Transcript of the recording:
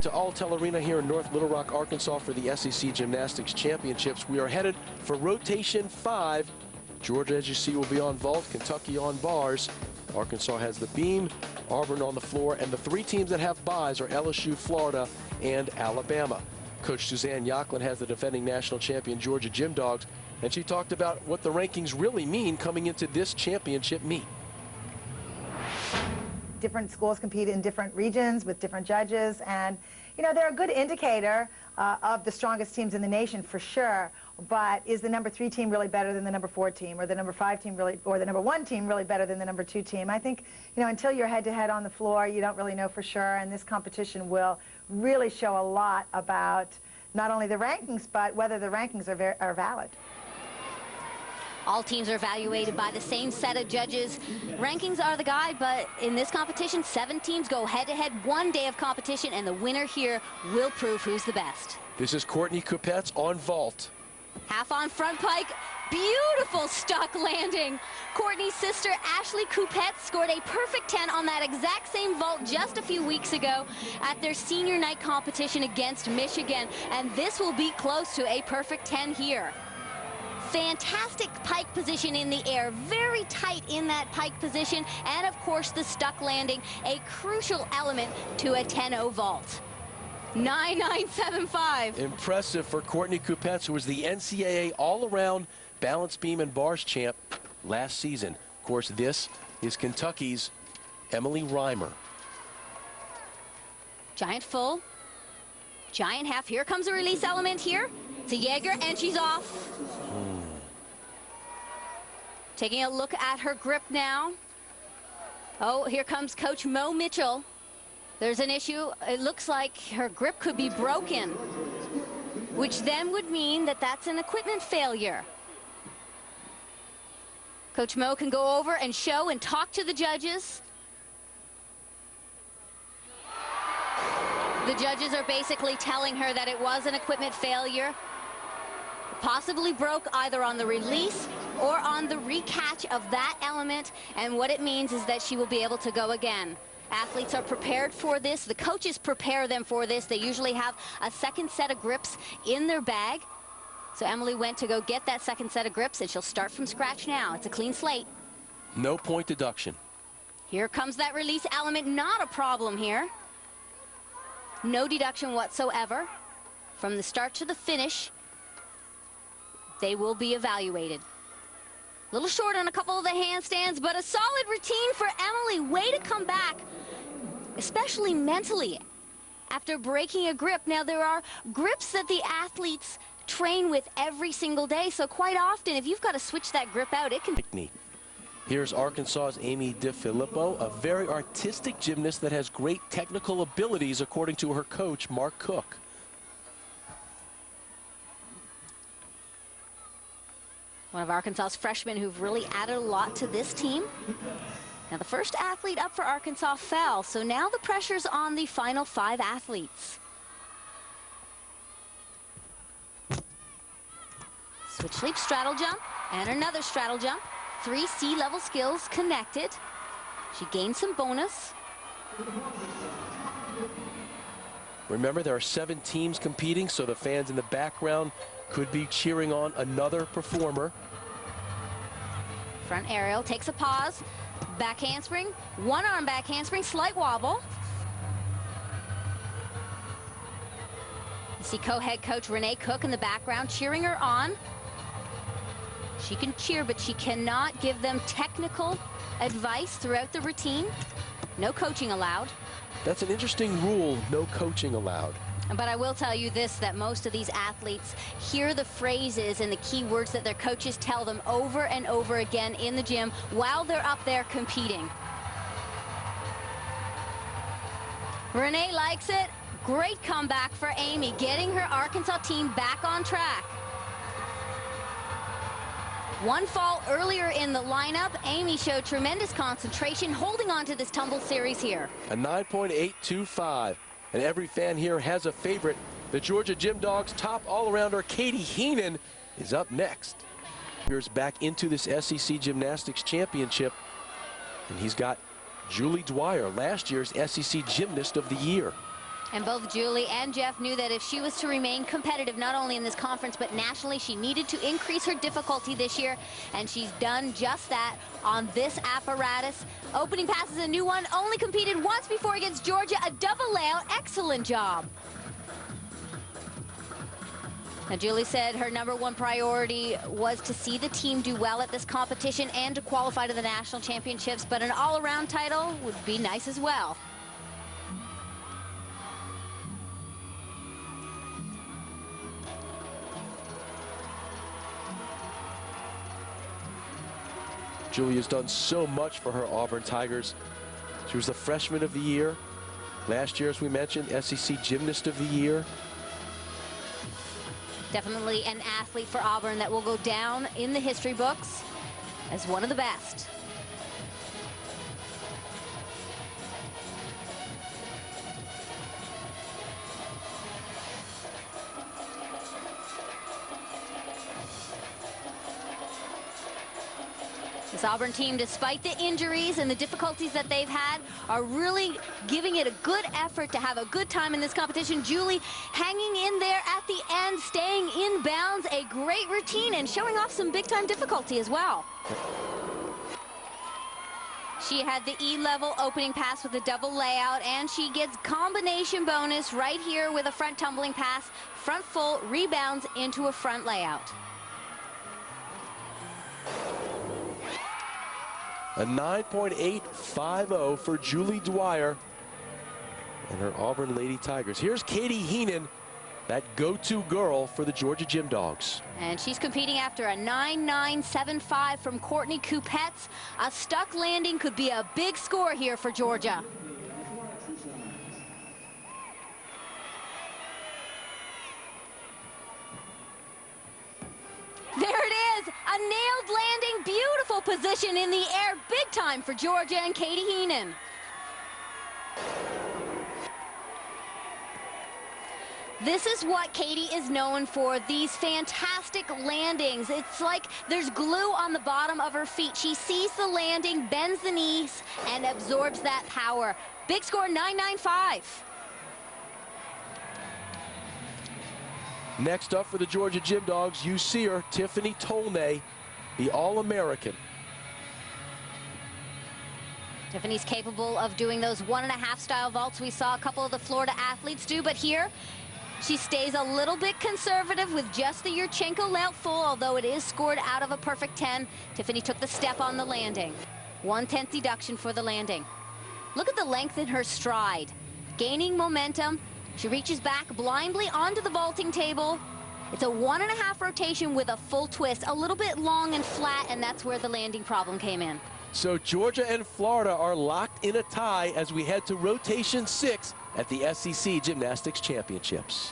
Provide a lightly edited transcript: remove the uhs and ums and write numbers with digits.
To Alltel Arena here in North Little Rock, Arkansas for the SEC Gymnastics Championships. We are headed for rotation 5. Georgia, as you see, will be on vault, Kentucky on bars. Arkansas has the beam, Auburn on the floor, and the 3 teams that have buys are LSU, Florida, and Alabama. Coach Suzanne Yocklin has the defending national champion Georgia Gym Dogs, and she talked about what the rankings really mean coming into this championship meet. Different schools compete in different regions with different judges, and you know, they're a good indicator of the strongest teams in the nation for sure. But is the number 3 team really better than the number 4 team, or the number 5 team really, or the number 1 team really better than the number 2 team? I think, you know, until you're head-to-head on the floor, you don't really know for sure, and this competition will really show a lot about not only the rankings, but whether the rankings are valid. All teams are evaluated by the same set of judges. Rankings are the guide, but in this competition, 7 teams go head-to-head, 1 day of competition, and the winner here will prove who's the best. This is Courtney Kupets on vault. Half on front pike, beautiful stuck landing. Courtney's sister, Ashley Kupets, scored a perfect 10 on that exact same vault just a few weeks ago at their senior night competition against Michigan, and this will be close to a perfect 10 here. Fantastic pike position in the air, very tight in that pike position, and of course the stuck landing, a crucial element to a 10-0 vault. 9.975. Impressive for Courtney Kupets, who was the NCAA all-around balance beam and bars champ last season. Of course, this is Kentucky's Emilie Rymer. Giant full, giant half. Here comes a release element here. It's a Jaeger, and she's off. Taking a look at her grip now. Oh, here comes Coach Mo Mitchell. There's an issue. It looks like her grip could be broken, which then would mean that that's an equipment failure. Coach Mo can go over and show and talk to the judges. The judges are basically telling her that it was an equipment failure. Possibly broke either on the release or on the recatch of that element, and what it means is that she will be able to go again. Athletes are prepared for this. The coaches prepare them for this. They usually have a second set of grips in their bag. So Emilie went to go get that second set of grips, and she'll start from scratch now. It's a clean slate. No point deduction. Here comes that release element. Not a problem here. No deduction whatsoever. From the start to the finish, they will be evaluated. A little short on a couple of the handstands, but a solid routine for Emilie. Way to come back, especially mentally, after breaking a grip. Now, there are grips that the athletes train with every single day, so quite often, if you've got to switch that grip out, it can... Here's Arkansas's Amy DeFilippo, a very artistic gymnast that has great technical abilities, according to her coach, Mark Cook. One of Arkansas's freshmen who've really added a lot to this team. Now, the first athlete up for Arkansas fell, so now the pressure's on the final 5 athletes. Switch leap, straddle jump, and another straddle jump. 3 C-level skills connected. She gained some bonus. Remember, there are 7 teams competing, so the fans in the background could be cheering on another performer. Front aerial, takes a pause. Back handspring, 1 arm back handspring, slight wobble. You see co-head coach Renee Cook in the background cheering her on. She can cheer, but she cannot give them technical advice throughout the routine. No coaching allowed. That's an interesting rule, no coaching allowed. But I will tell you this, that most of these athletes hear the phrases and the key words that their coaches tell them over and over again in the gym while they're up there competing. Renee likes it. Great comeback for Amy, getting her Arkansas team back on track. 1 fall earlier in the lineup. Amy showed tremendous concentration, holding on to this tumble series here. A 9.825. And every fan here has a favorite. The Georgia Gym Dogs top all-arounder Katie Heenan is up next. Here's back into this SEC Gymnastics Championship. And he's got Julie Dwyer, last year's SEC Gymnast of the Year. And both Julie and Jeff knew that if she was to remain competitive, not only in this conference, but nationally, she needed to increase her difficulty this year. And she's done just that on this apparatus. Opening pass is a new one. Only competed once before against Georgia. A double layout. Excellent job. Now, Julie said her #1 priority was to see the team do well at this competition and to qualify to the national championships, but an all-around title would be nice as well. Julie has done so much for her Auburn Tigers. She was the Freshman of the Year. Last year, as we mentioned, SEC Gymnast of the Year. Definitely an athlete for Auburn that will go down in the history books as one of the best. This Auburn team, despite the injuries and the difficulties that they've had, are really giving it a good effort to have a good time in this competition. Julie hanging in there at the end, staying in bounds, a great routine, and showing off some big-time difficulty as well. She had the E-level opening pass with a double layout, and she gets combination bonus right here with a front tumbling pass, front full, rebounds into a front layout. A 9.850 for Julie Dwyer and her Auburn Lady Tigers. Here's Katie Heenan, that go-to girl for the Georgia Gym Dogs. And she's competing after a 9.975 from Courtney Kupets. A stuck landing could be a big score here for Georgia. There it is, a nailed landing, beautiful position in the air, big time for Georgia and Katie Heenan. This is what Katie is known for, these fantastic landings. It's like there's glue on the bottom of her feet. She sees the landing, bends the knees, and absorbs that power. Big score, 9.95. Next up for the Georgia Gym Dogs, you see her, Tiffany Tolnay, the All-American. Tiffany's capable of doing those 1.5 style vaults we saw a couple of the Florida athletes do, but here she stays a little bit conservative with just the Yurchenko layout full, although it is scored out of a perfect 10. Tiffany took the step on the landing. 1/10 deduction for the landing. Look at the length in her stride. Gaining momentum. She reaches back blindly onto the vaulting table. It's a 1.5 rotation with a full twist, a little bit long and flat, and that's where the landing problem came in. So Georgia and Florida are locked in a tie as we head to rotation 6 at the SEC Gymnastics Championships.